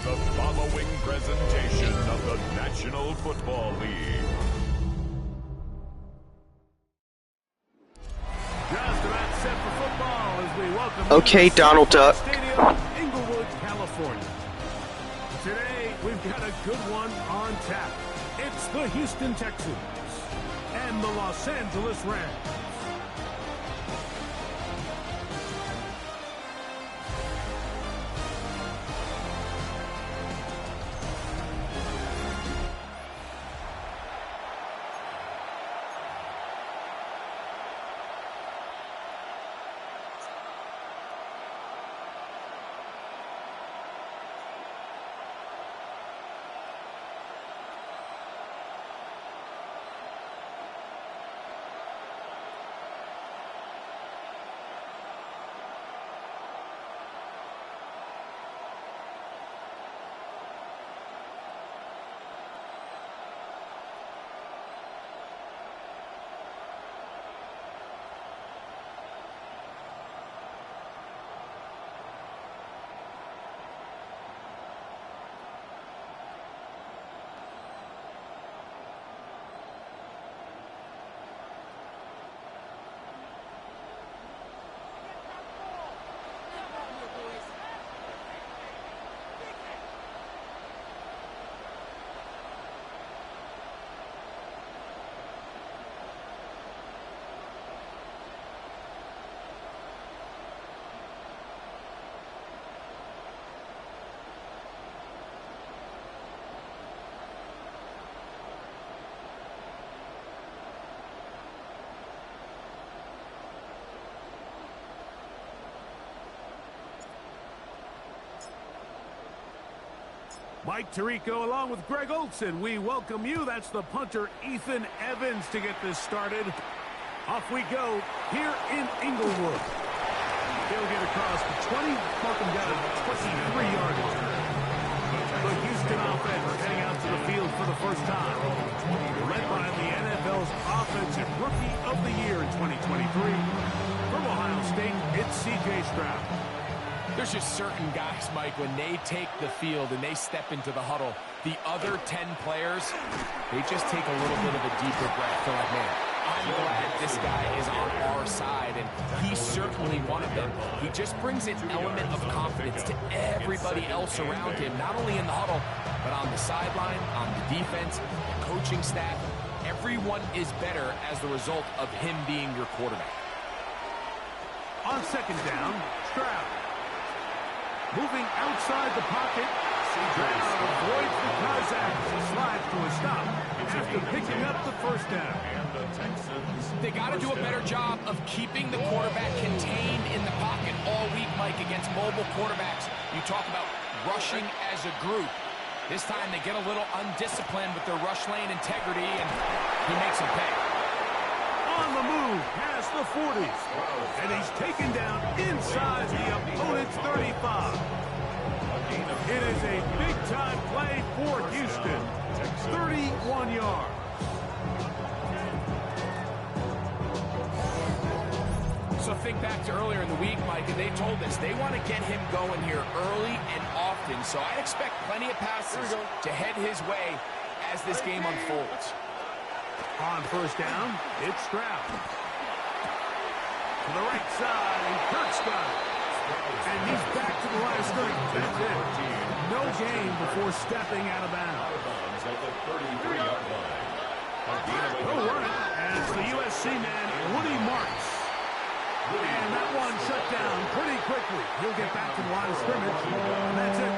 the following presentation of the National Football League. Just about set for football as we welcome Okay, Donald Duck. Stadium, Inglewood, California. Today, we've got a good one on tap. It's the Houston Texans and the Los Angeles Rams. Mike Tirico along with Greg Olson. We welcome you. That's the punter, Ethan Evans, to get this started. Off we go here in Inglewood. He'll get across the 20. Markham got a 23-yard line. The Houston offense heading out to the field for the first time. Led by the NFL's Offensive Rookie of the Year in 2023. From Ohio State, it's C.J. Stroud. There's just certain guys, Mike, when they take the field and they step into the huddle, the other 10 players, they just take a little bit of a deeper breath. They're like, man, I'm glad this guy is on our side, and he's certainly one of them. He just brings an element of confidence to everybody else around him, not only in the huddle, but on the sideline, on the defense, the coaching staff. Everyone is better as the result of him being your quarterback. On second down, Stroud. Moving outside the pocket, Stroud avoids the contact as he slides to a stop after picking up the first down. They got to do a better job of keeping the quarterback contained in the pocket all week, Mike, against mobile quarterbacks. You talk about rushing as a group. This time they get a little undisciplined with their rush lane integrity, and he makes them pay. On the move past the 40s, and he's taken down inside the opponent's 35. It is a big-time play for Houston. 31 yards. So think back to earlier in the week, Mike, and they told us they want to get him going here early and often. So I expect plenty of passes to head his way as this game unfolds. On first down, it's Stroud. To the right side, and Kurt's got it. And he's back to the line of scrimmage. That's it. No gain before stepping out of bounds. He'll run it as the USC man, Woody Marks. And that one shut down pretty quickly. He'll get back to the line of scrimmage, and that's it.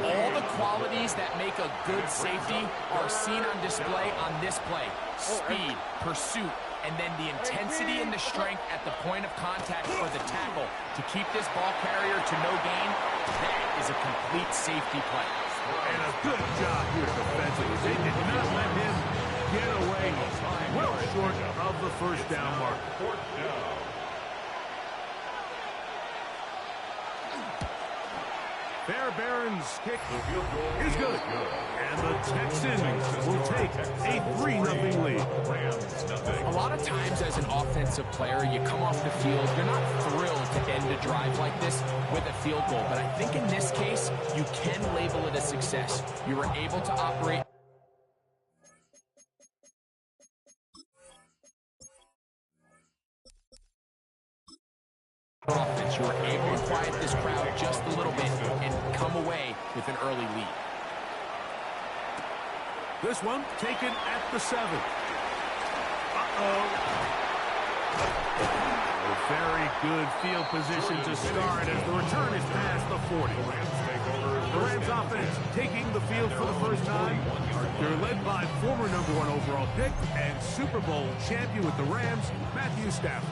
All the qualities that make a good safety are seen on display on this play. Speed, pursuit, and then the intensity and the strength at the point of contact for the tackle to keep this ball carrier to no gain. That is a complete safety play. And a good job here defensively. They did not let him get away well short of the first down mark. Fairbairn's kick is good. And the Texans will take a 3-0 lead. A lot of times as an offensive player, you come off the field, you're not thrilled to end a drive like this with a field goal. But I think in this case, you can label it a success. You were able to operate offense. You were able to quiet this crowd just a little bit and come away with an early lead. This one taken at the 7. A very good field position to start as the return is past the 40. The Rams offense taking the field for the first time. They're led by former #1 overall pick and Super Bowl champion with the Rams, Matthew Stafford.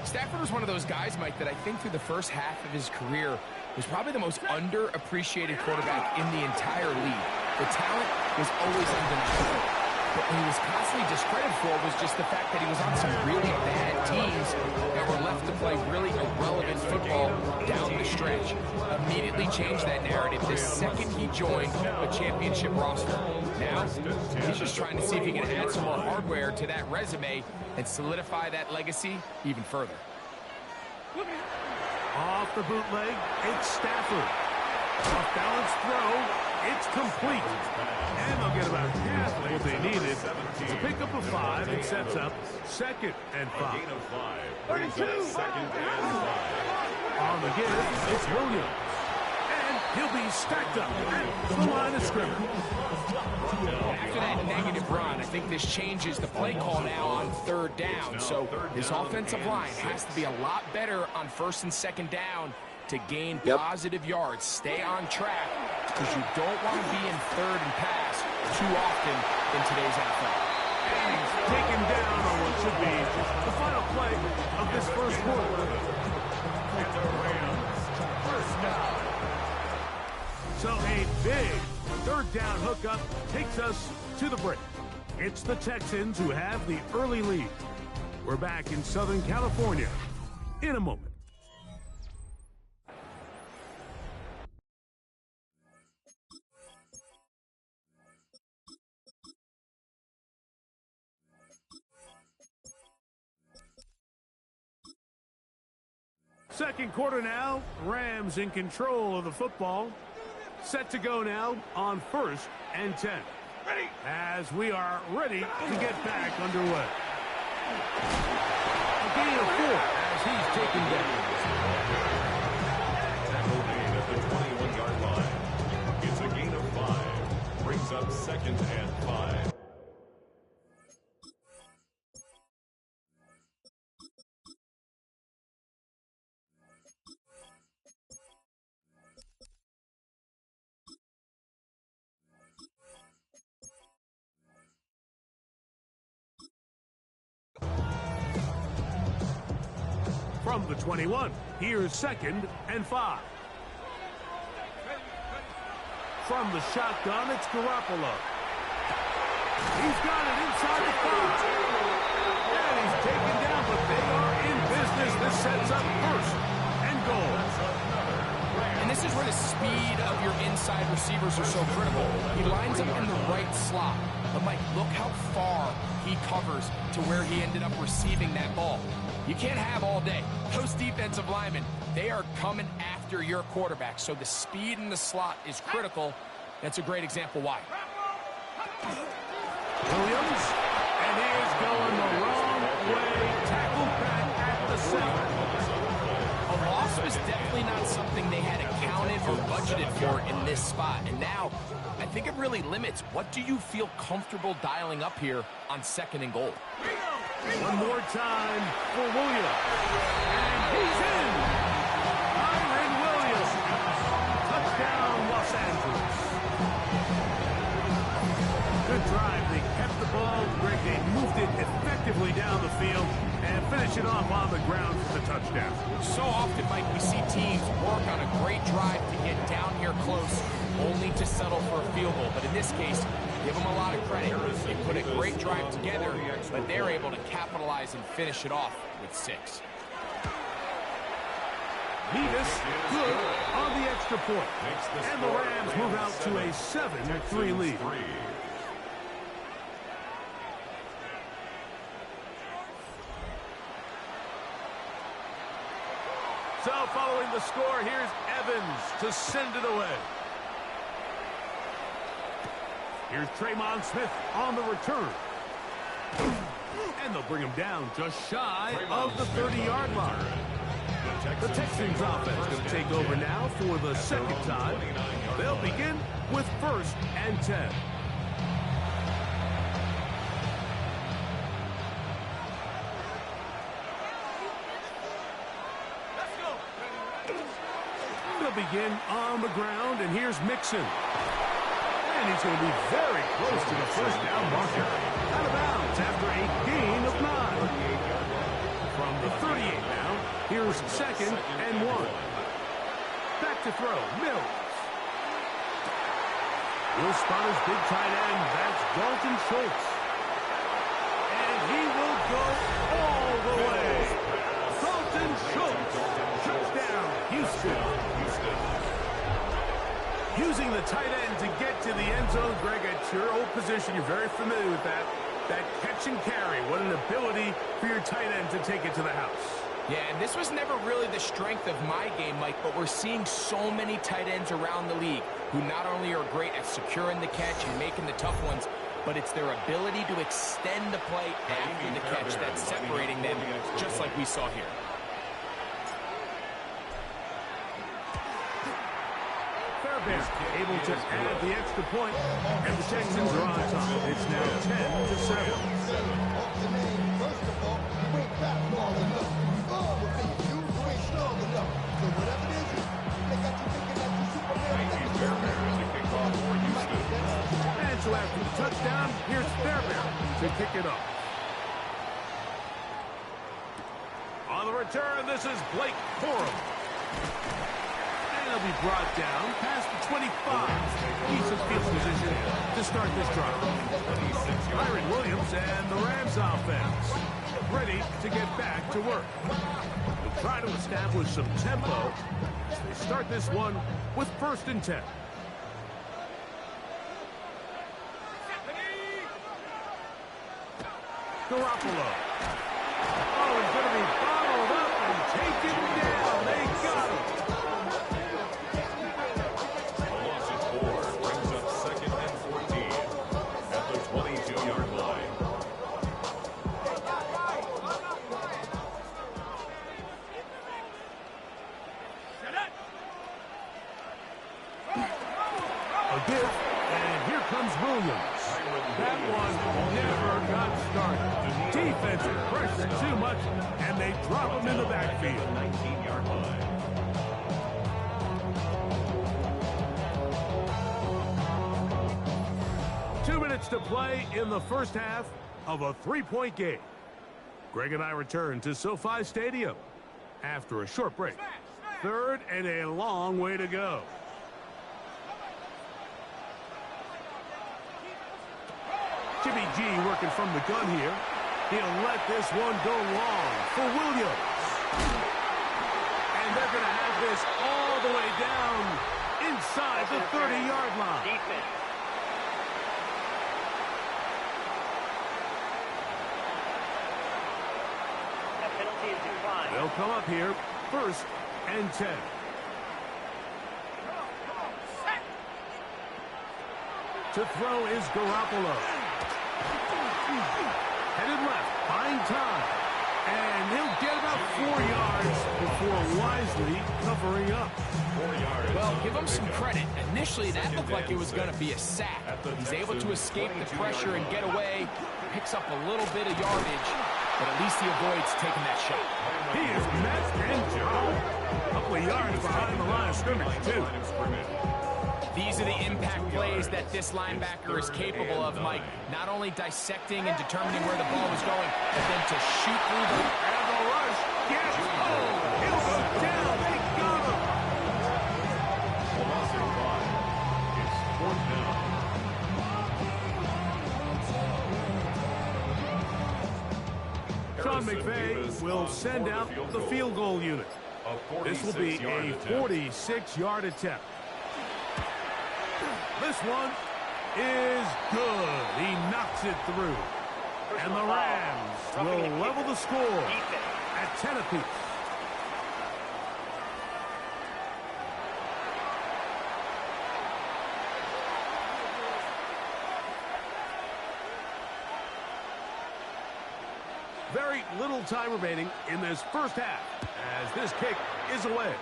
Stafford was one of those guys, Mike, that I think through the first half of his career was probably the most underappreciated quarterback in the entire league. The talent was always undeniable. But what he was constantly discredited for was just the fact that he was on some really bad teams that were left to play really irrelevant football down the stretch. Immediately changed that narrative the second he joined a championship roster. Now, he's just trying to see if he can add some more hardware to that resume and solidify that legacy even further. Off the bootleg, it's Stafford. Off balance throw, it's complete. And they'll get about half of what they needed to pick up a 5. It sets up 2nd and 5. 32. Second and 5. On the give, it's Williams. And he'll be stacked up at the line of scrimmage. After that negative run, I think this changes the play call now on 3rd down. So this offensive line has to be a lot better on 1st and 2nd down to gain positive yards. Stay on track because you don't want to be in 3rd and pass too often in today's NFL. And he's taken down on what should be the final play of this first quarter. And the Rams first down. So a big 3rd down hookup takes us to the break. It's the Texans who have the early lead. We're back in Southern California in a moment. Second quarter now, Rams in control of the football. Set to go now on 1st and 10. Ready. As we are ready to get back underway. A gain of 4 as he's taken down. Tackle made at the 21-yard line. It's a gain of 5. Brings up 2nd and 5. From the 21, here's 2nd and 5. From the shotgun, it's Garoppolo. He's got it inside the 5. And he's taken down, but they are in business. This sets up 1st and goal. And this is where the speed of your inside receivers are so critical. He lines up in the right slot. But, Mike, look how far he covers to where he ended up receiving that ball. You can't have all day. Those defensive linemen, they are coming after your quarterback. So the speed in the slot is critical. That's a great example why. Williams, and he is going the wrong way. Tackled back at the 7. A loss was definitely not something they had accounted or budgeted for in this spot. And now, I think it really limits what do you feel comfortable dialing up here on 2nd and goal. One more time for Williams. And he's in. Kyren Williams. Touchdown, Los Angeles. Good drive. They kept the ball. Greg, they moved it effectively down the field and finish it off on the ground for the touchdown. So often, Mike, we see teams work on a great drive to get down here close, only to settle for a field goal. But in this case, give them a lot of credit. They put a great drive together, but they're able to capitalize and finish it off with 6. Nevis good on the extra point. And the Rams move out to a 7-3 lead. So following the score, here's Evans to send it away. Here's Tremon Smith on the return. And they'll bring him down just shy of the 30-yard line. The Texans offense going to take over now for the second time. They'll begin with 1st and 10. They'll begin on the ground, and here's Mixon. And he's going to be very close to the first down marker. Out of bounds after a gain of 9. From the 38 now, here's 2nd and 1. Back to throw, Mills. Will spot his big tight end. That's Dalton Schultz. And he will go all the way. Dalton Schultz. Touchdown, Houston. Using the tight end to get to the end zone. Greg, at your old position, you're very familiar with that. That catch and carry. What an ability for your tight end to take it to the house. Yeah, and this was never really the strength of my game, Mike, but we're seeing so many tight ends around the league who not only are great at securing the catch and making the tough ones, but it's their ability to extend the play after the catch that's separating them, just like we saw here. Fairbairn able to add the extra point, and the Texans are on top. It's now 10-7. And so after the touchdown, here's Fairbairn to kick it off. On the return, this is Blake Corum. He'll be brought down past the 25. Decent field position to start this drive. Byron Williams and the Rams offense ready to get back to work. They'll try to establish some tempo. They start this one with 1st and 10. Garoppolo. Oh, he's going to be bottled up and taken down. They got him. And here comes Williams. That one never got started. Defensive pressure too much, and they drop him in the backfield. 19-yard line. Two minutes to play in the first half of a 3-point game. Greg and I return to SoFi Stadium after a short break. 3rd and a long way to go. Jimmy G working from the gun here. He'll let this one go long for Williams. And they're going to have this all the way down inside the 30-yard line. Defense. That penalty is declined. They'll come up here 1st and 10. To throw is Garoppolo. Headed left, buying time. And he'll get about 4 yards before wisely covering up. 4 yards. Well, give him some credit. Initially, that looked like it was going to be a sack. He's able to escape the pressure and get away. Picks up a little bit of yardage, but at least he avoids taking that shot. He is met and dropped. A couple of yards behind the line of scrimmage, too. These are the impact plays that this linebacker is capable of, Mike. Not only dissecting and determining where the ball was going, but then to shoot through the... And the rush gets... Oh, he'll go down. They got him. It's 4th down. Sean McVay will send out the field goal unit. This will be a 46-yard attempt. This one is good. He knocks it through. And the Rams will level the score at 10 apiece. very little time remaining in this first half as this kick is away.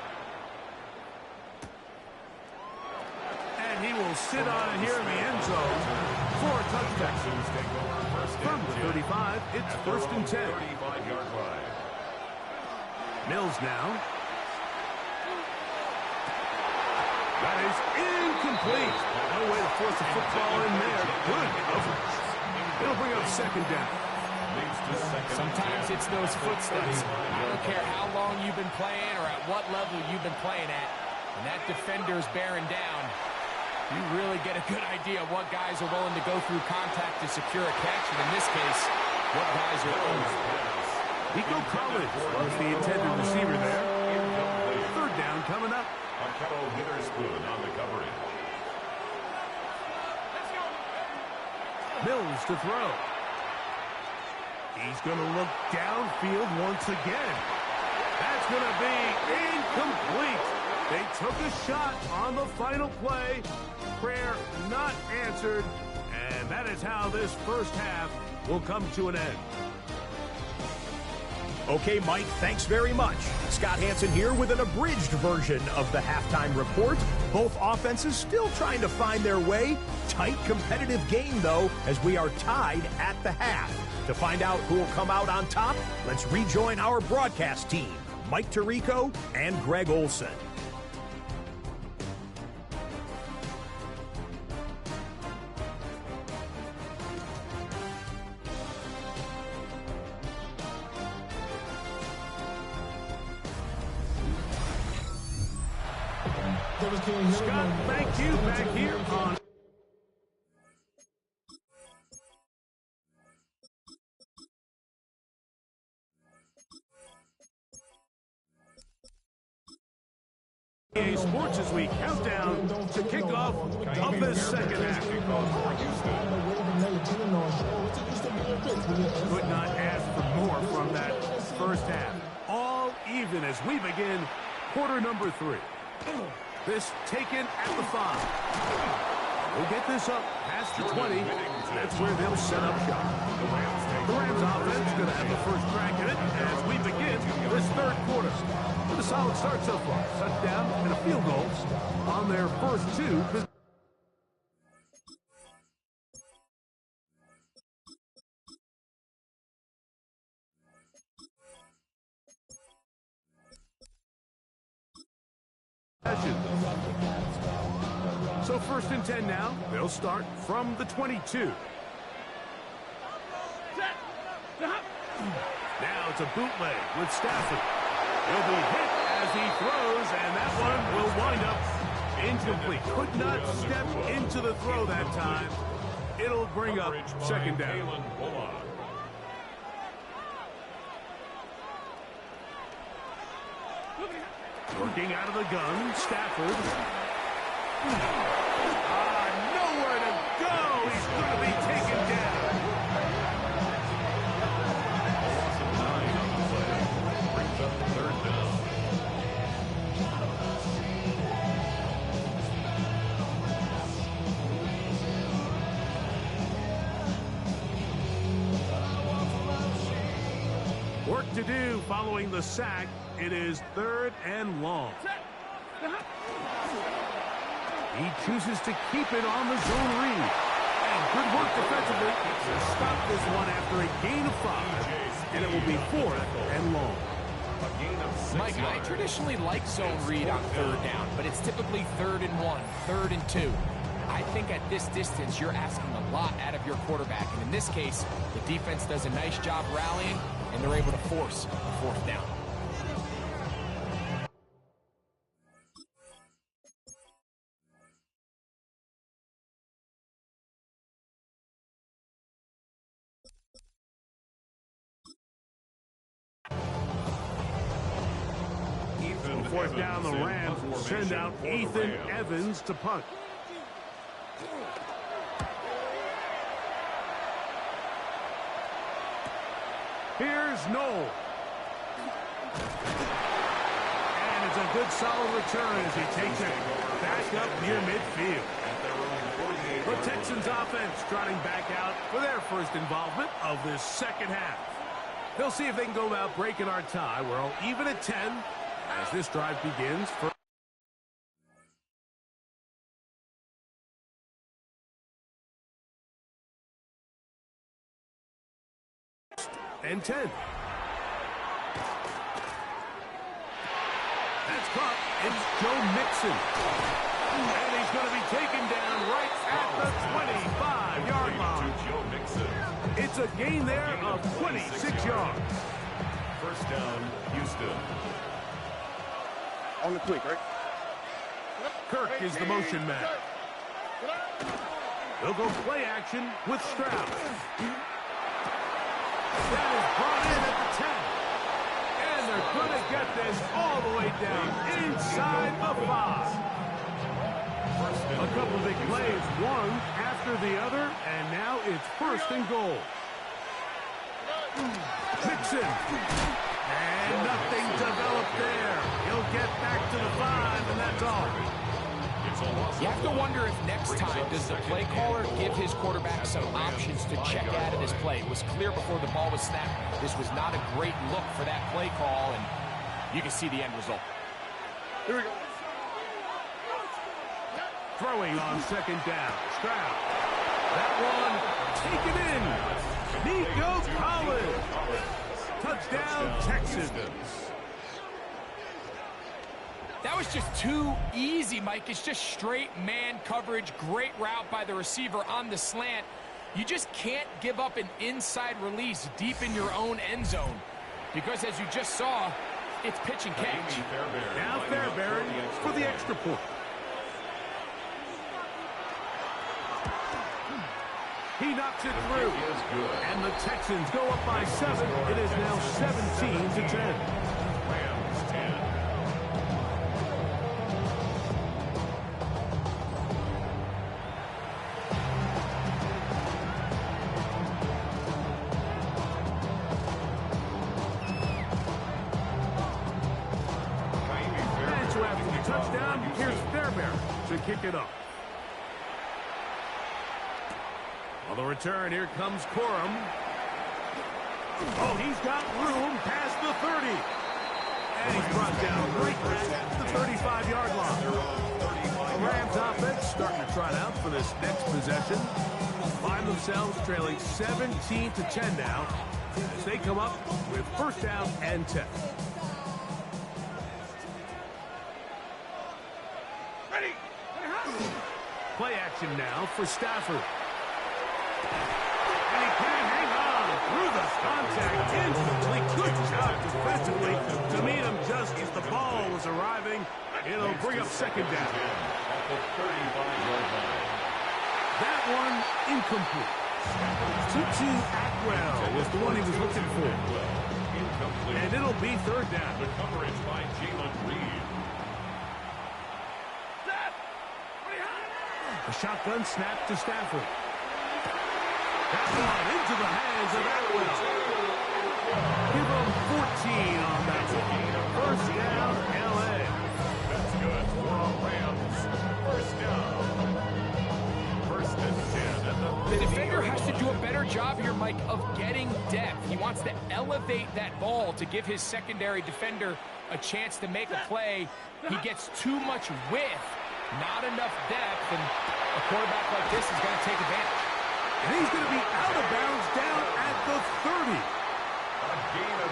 And he will sit on it here in the end zone for a touchdown. From the 35, it's first and 10. 35-yard line. Mills now. That is incomplete. No way to force the football in there. Good coverage. It'll bring up second down. Sometimes it's those footsteps. I don't care how long you've been playing or at what level you've been playing at. When that defender's bearing down, you really get a good idea of what guys are willing to go through contact to secure a catch, and in this case, what guys are willing. Nico Collins was the intended receiver there. Third down coming up. Arkello Witherspoon on the coverage. Mills to throw. He's going to look downfield once again. That's going to be incomplete. They took a shot on the final play. Prayer not answered. And that is how this first half will come to an end. Okay, Mike, thanks very much. Scott Hansen here with an abridged version of the halftime report. Both offenses still trying to find their way. Tight, competitive game, though, as we are tied at the half. To find out who will come out on top, let's rejoin our broadcast team, Mike Tirico and Greg Olson. Scott, thank you. Back here on Sports as we count down to kickoff of this second half. Could not ask for more from that first half. All even as we begin quarter number 3. This taken at the 5. We'll get this up past the 20. That's where they'll set up shop. The Rams offense going to have the first crack at it as we begin this third quarter. With a solid start so far. Touchdown and a field goal on their first 2. So first and 10 now. They'll start from the 22. Now it's a bootleg with Stafford. He'll be hit as he throws, and that one will wind up incomplete. Could not step into the throw that time. It'll bring up second down. Working out of the gun, Stafford. Nowhere to go. He's going to be taken down. Brings up third down. Work to do following the sack. It is third and long. He chooses to keep it on the zone read. And good work defensively to stop this one after a gain of 5. And it will be fourth and long. Mike, I traditionally like zone read on third down, but it's typically 3rd and 1, 3rd and 2. I think at this distance, you're asking a lot out of your quarterback. And in this case, the defense does a nice job rallying, and they're able to force a fourth down. Fourth down, the Rams will send out Ethan Evans to punt. Here's Noel. And it's a good solid return as he takes it back up near midfield. The Texans offense trotting back out for their first involvement of this second half. They'll see if they can go about breaking our tie. We're all even at 10 as this drive begins. First and 10. That's caught. It's Joe Mixon. And he's going to be taken down right at the 25-yard line. It's a gain there of 26 yards. First down, Houston. On the quick, right? Kirk is the motion man. They'll go play action with Stroud. That is brought in at the 10. And they're going to get this all the way down inside the 5. A couple big plays, one after the other, and now it's first and goal. Mixon. And nothing developed there. He'll get back to the 5, and that's all. You have to wonder if next time does the play caller give his quarterback some options to check out of this play. It was clear before the ball was snapped. This was not a great look for that play call, and you can see the end result. Here we go. Throwing on second down. Stroud. That one taken in. Nico Collins. Touchdown, Texans. That was just too easy, Mike. It's just straight man coverage. Great route by the receiver on the slant. You just can't give up an inside release deep in your own end zone. Because as you just saw, it's pitch and catch. Now Fairbairn for the extra point. He knocks it through. And the Texans go up by 7. It is now 17-10. Rams 10. And so after the touchdown, here's Fairbairn to kick it up. On the return, here comes Corum. Oh, he's got room past the 30. And he's brought down right at the 35-yard line. The Rams offense starting to trot out for this next possession. Find themselves trailing 17-10 now as they come up with first down and 10. Ready. Play action now for Stafford. And he can't hang on through the contact. Incomplete. Good job defensively to meet him just as the ball was arriving. It'll bring up second down. At the 35-yard line. That one incomplete. Tutu Atwell was the one he was looking for. Incomplete. And it'll be third down. The coverage by Jalen Reed. A shotgun snap to Stafford. That one into the hands of Atwell. Give him 14 on that one. First down, L.A. That's good for Rams. First down. First and 10 at The defender has to do a better job here, Mike, of getting depth. He wants to elevate that ball to give his secondary defender a chance to make a play. He gets too much width, not enough depth, and a quarterback like this is going to take advantage. And he's going to be out of bounds down at the 30.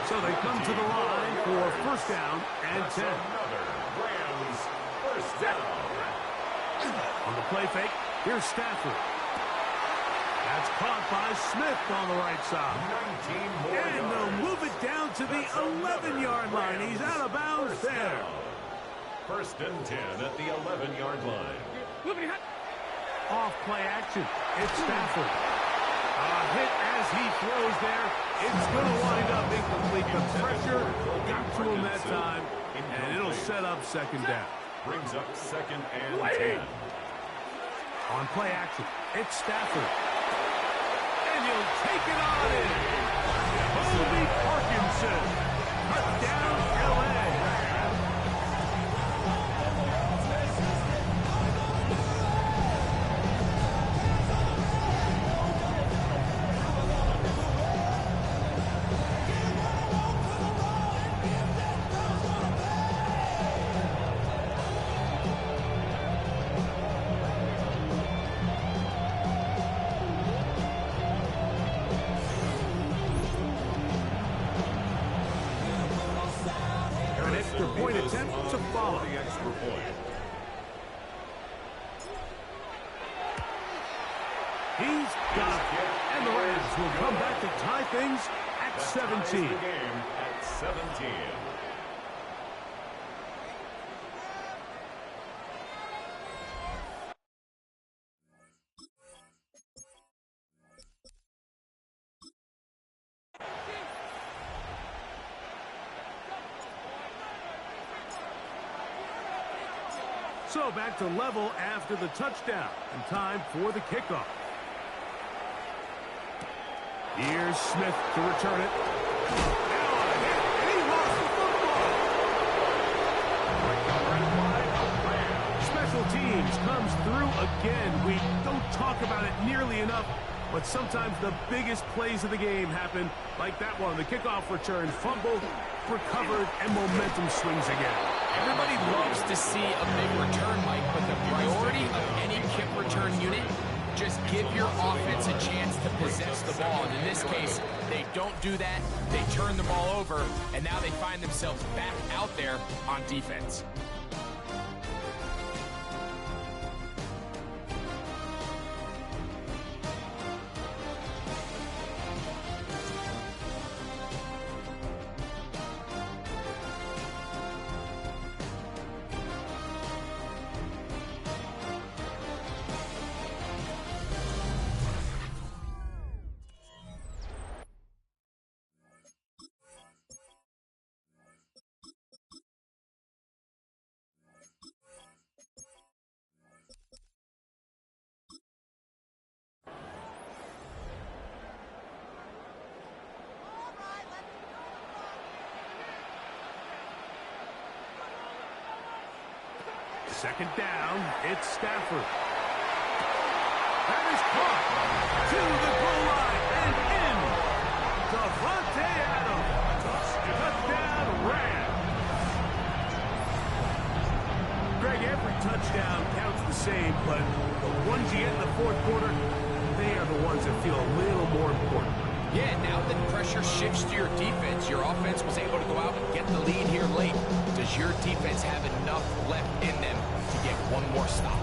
So they come to the line for first down and 10. Another Rams first down. On the play fake, here's Stafford. That's caught by Smith on the right side. 19 more And they'll move it down to the 11-yard line. He's out of bounds there. First and 10 at the 11-yard line. Off play action. It's Stafford. A hit as he throws there. It's going to wind up incomplete. The pressure got to him that time, and it'll set up second down. Brings up second and 10. On play action, it's Stafford. And he'll take it on in. Colby Parkinson. Touchdown, L.A. follow. The extra point. He's got it. And the Rams will come back to tie things at 17. The game at 17. So back to level after the touchdown, and time for the kickoff. Here's Smith to return it. Now a hit, and he lost the football. Special teams comes through again. We don't talk about it nearly enough, but sometimes the biggest plays of the game happen, like that one. The kickoff return, fumbled, recovered, and momentum swings again. Everybody loves to see a big return, Mike, but the priority of any kick return unit, just give your offense a chance to possess the ball. And in this case, they don't do that. They turn the ball over, and now they find themselves back out there on defense. Second down, it's Stafford. That is caught to the goal line and in. Davante Adams. Touchdown Rams. Greg, every touchdown counts the same, but the ones you get in the fourth quarter, they are the ones that feel a little more important. Yeah, now that pressure shifts to your defense, your offense was able to go out and get the lead here late. Does your defense have enough left in them to get one more stop?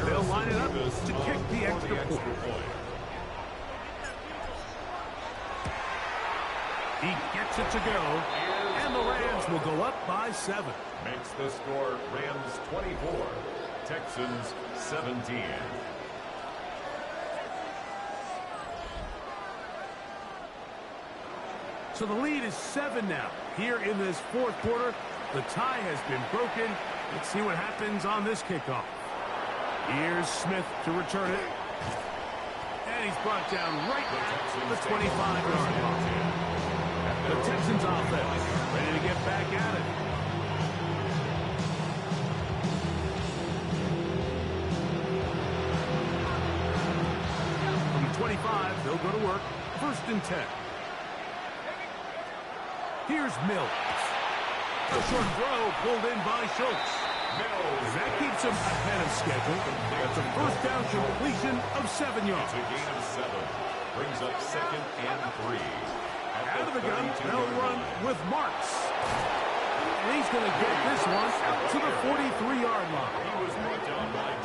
They'll line it up to kick the extra point. He gets it to go, and the Rams will go up by 7. Makes the score Rams 24, Texans 17. So the lead is 7 now. Here in this fourth quarter, the tie has been broken. Let's see what happens on this kickoff. Here's Smith to return it. And he's brought down right at the 25-yard line. The Texans offense ready to get back at it. From the 25, they'll go to work. 1st and 10. Here's Mills. A short throw pulled in by Schultz. That keeps him ahead of schedule. That's a first down completion of 7 yards. It's a gain of 7. Brings up 2nd and 3. Out of the gun, they'll run with Marks. And he's going to get this one out to the 43-yard line.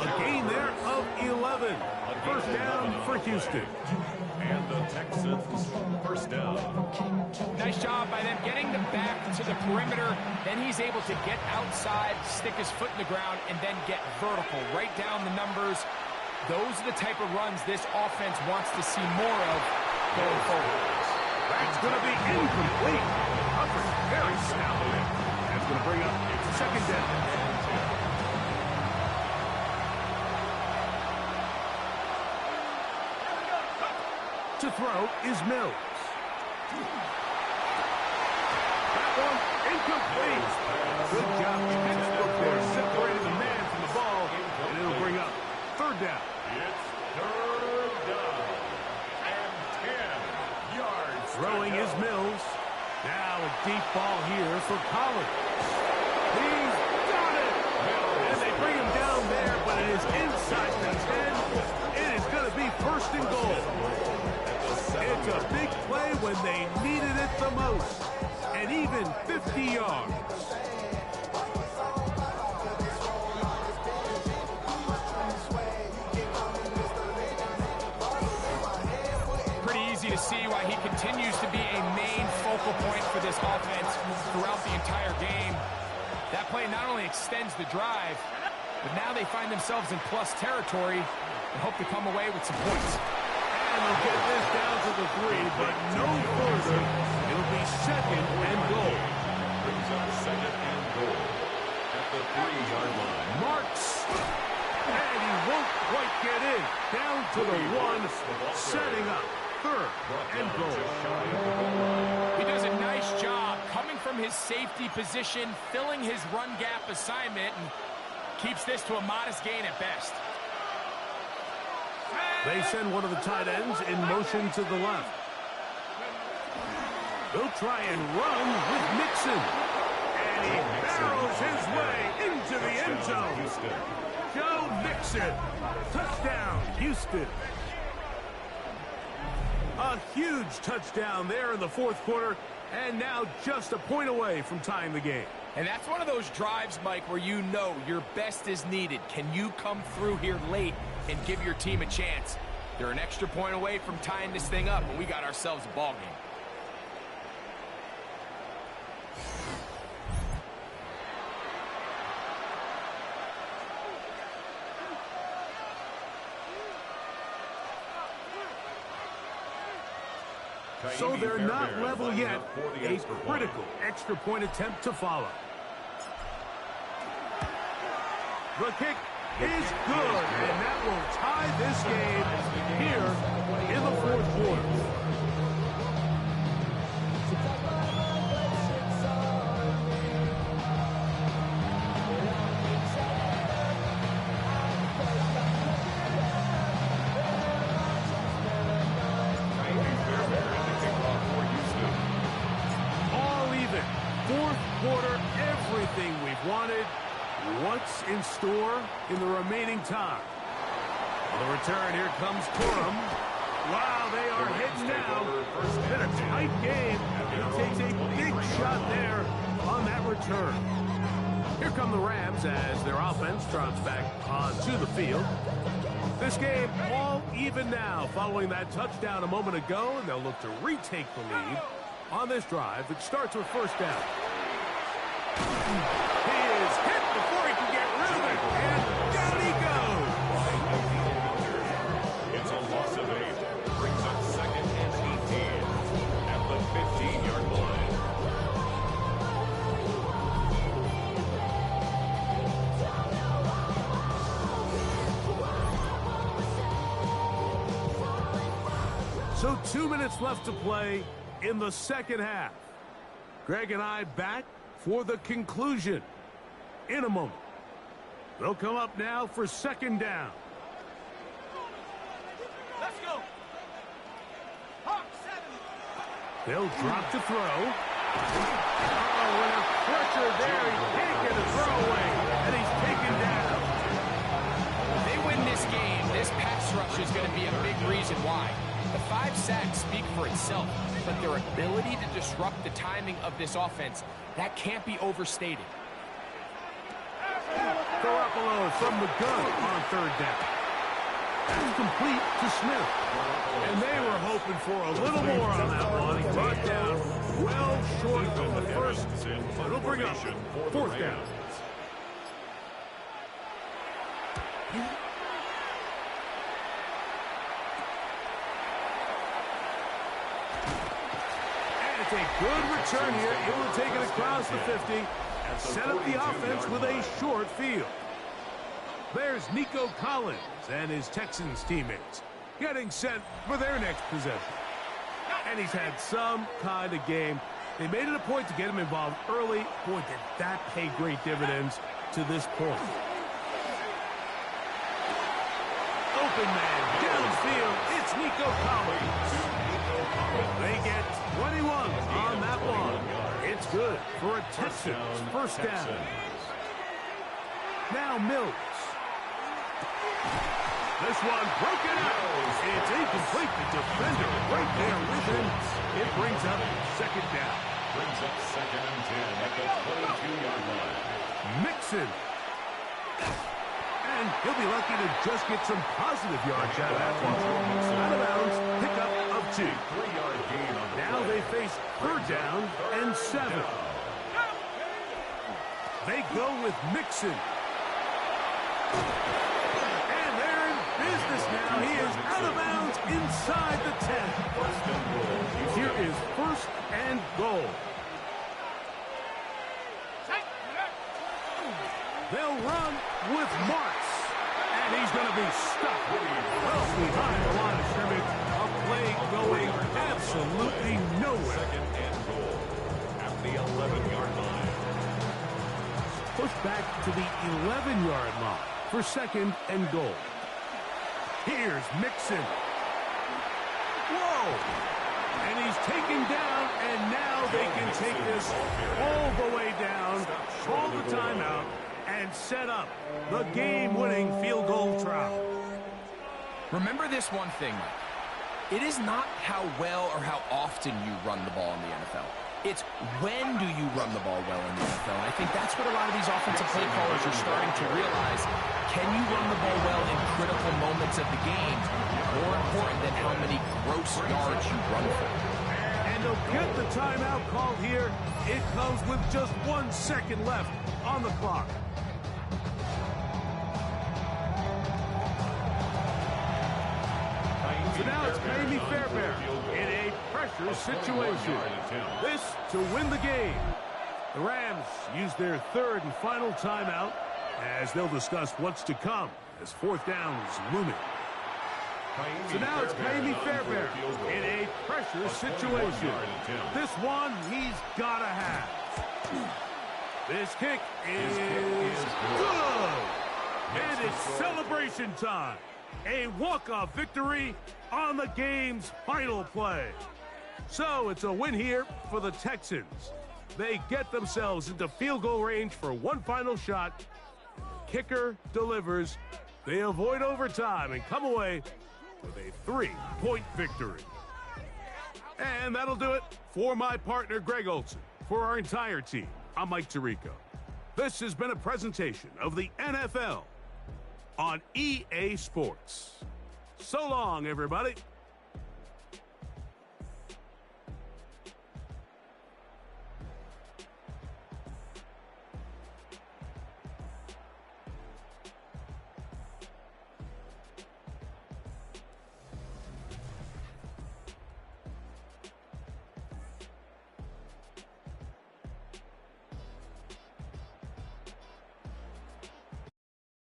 A gain there of 11. First down for Houston. And the Texans first down. Nice job by them getting the back to the perimeter. Then he's able to get outside, stick his foot in the ground, and then get vertical. Right down the numbers. Those are the type of runs this offense wants to see more of going forward. That's going to be incomplete. Hubbard very sound there. That's going to bring up 2nd down. To throw is Mills. That one incomplete. Good job. Textbook there. Separated the man from the ball. And it'll bring up 3rd down. It's 3rd down. And 10 yards. Throwing is Mills. Now a deep ball here for Collins. He most, an even 50 yards. Pretty easy to see why he continues to be a main focal point for this offense throughout the entire game. That play not only extends the drive, but now they find themselves in plus territory and hope to come away with some points. And they'll get this down to the 3, but no further. It'll be second and goal. Brings up second and goal at the 3-yard line. Marks. And he won't quite get in. Down to the 1, setting up third and goal. He does a nice job coming from his safety position, filling his run gap assignment, and keeps this to a modest gain at best. They send one of the tight ends in motion to the left. They'll try and run with Mixon. And he barrels his way into the end zone. Joe Mixon. Touchdown, Houston. A huge touchdown there in the fourth quarter, and now just a point away from tying the game. And that's one of those drives, Mike, where you know your best is needed. Can you come through here late and give your team a chance? They're an extra point away from tying this thing up, and we got ourselves a ball game. So they're not level yet. A critical extra point attempt to follow. The kick is good, and that will tie this game here in the fourth quarter. Fourth quarter, everything we've wanted. What's in store in the remaining time? On the return, here comes Corum. Wow, they are hitting now. Been a tight game. He takes a big shot there on that return. Here come the Rams as their offense trots back onto the field. This game all even now following that touchdown a moment ago, and they'll look to retake the lead on this drive. It starts with first down. He is hit before he can get rid of it, and down he goes. It's a loss of 8. Brings up second and 18 at the 15-yard line. So 2 minutes left to play in the second half. Greg and I back for the conclusion in a moment. They'll come up now for second down. Let's go. Hawk 7. They'll drop to throw. Oh, with a pressure there. He can't get a throwaway, and he's taken down. If they win this game, this pass rush is going to be a big reason why. The 5 sacks speak for itself, but their ability to disrupt the timing of this offense, that can't be overstated. Garoppolo from the gun on third down. That's complete to Smith. And they were hoping for a little more on that one. He brought down well short of the first. It'll bring up fourth down. It's a good return here. It will take it across the 50 and set up the offense with a short field. There's Nico Collins and his Texans teammates getting set for their next possession. And he's had some kind of game. They made it a point to get him involved early. Boy, did that pay great dividends to this point. Open man downfield. It's Nico Collins. They get 21 on that one. It's good for a Texans first down. Now Mills. This one broken out. It's incomplete. The defender right there with him. It brings up second down. Brings up 2nd and 10 at the 22-yard line. Mixon. And he'll be lucky to just get some positive yards out of that one. Out of bounds, pickup of 2. 3-yard gain on the Now play. they face 3rd down and 7. They go with Mixon. And they're in business now. He is out of bounds inside the 10. First and goal. Here is 1st and goal. They'll run with Marks. And he's going to be stuck well behind the line of scrimmage. A play going absolutely nowhere. 2nd and goal at the 11-yard line. Pushed back to the 11-yard line for 2nd and goal. Here's Mixon. Whoa! And he's taken down, and now they can take this all the way down, call the timeout, and set up the game-winning field goal try. Remember this one thing, Mike. It is not how well or how often you run the ball in the NFL. It's when do you run the ball well in the NFL. And I think that's what a lot of these offensive play callers are starting to realize. Can you run the ball well in critical moments of the game? More important than how many gross yards you run for. And they'll get the timeout called here. It comes with just 1 second left on the clock. So now it's Miami Fairbairn in a pressure situation. This to win the game. The Rams use their 3rd and final timeout as they'll discuss what's to come as 4th down is looming. So now it's Miami Fairbairn in a pressure situation. This one he's got to have. This kick is good. And it's celebration time. A walk-off victory on the game's final play. So it's a win here for the Texans. They get themselves into field goal range for one final shot. Kicker delivers. They avoid overtime and come away with a 3-point victory. And that'll do it for my partner, Greg Olsen. For our entire team, I'm Mike Tirico. This has been a presentation of the NFL on EA Sports. So long, everybody.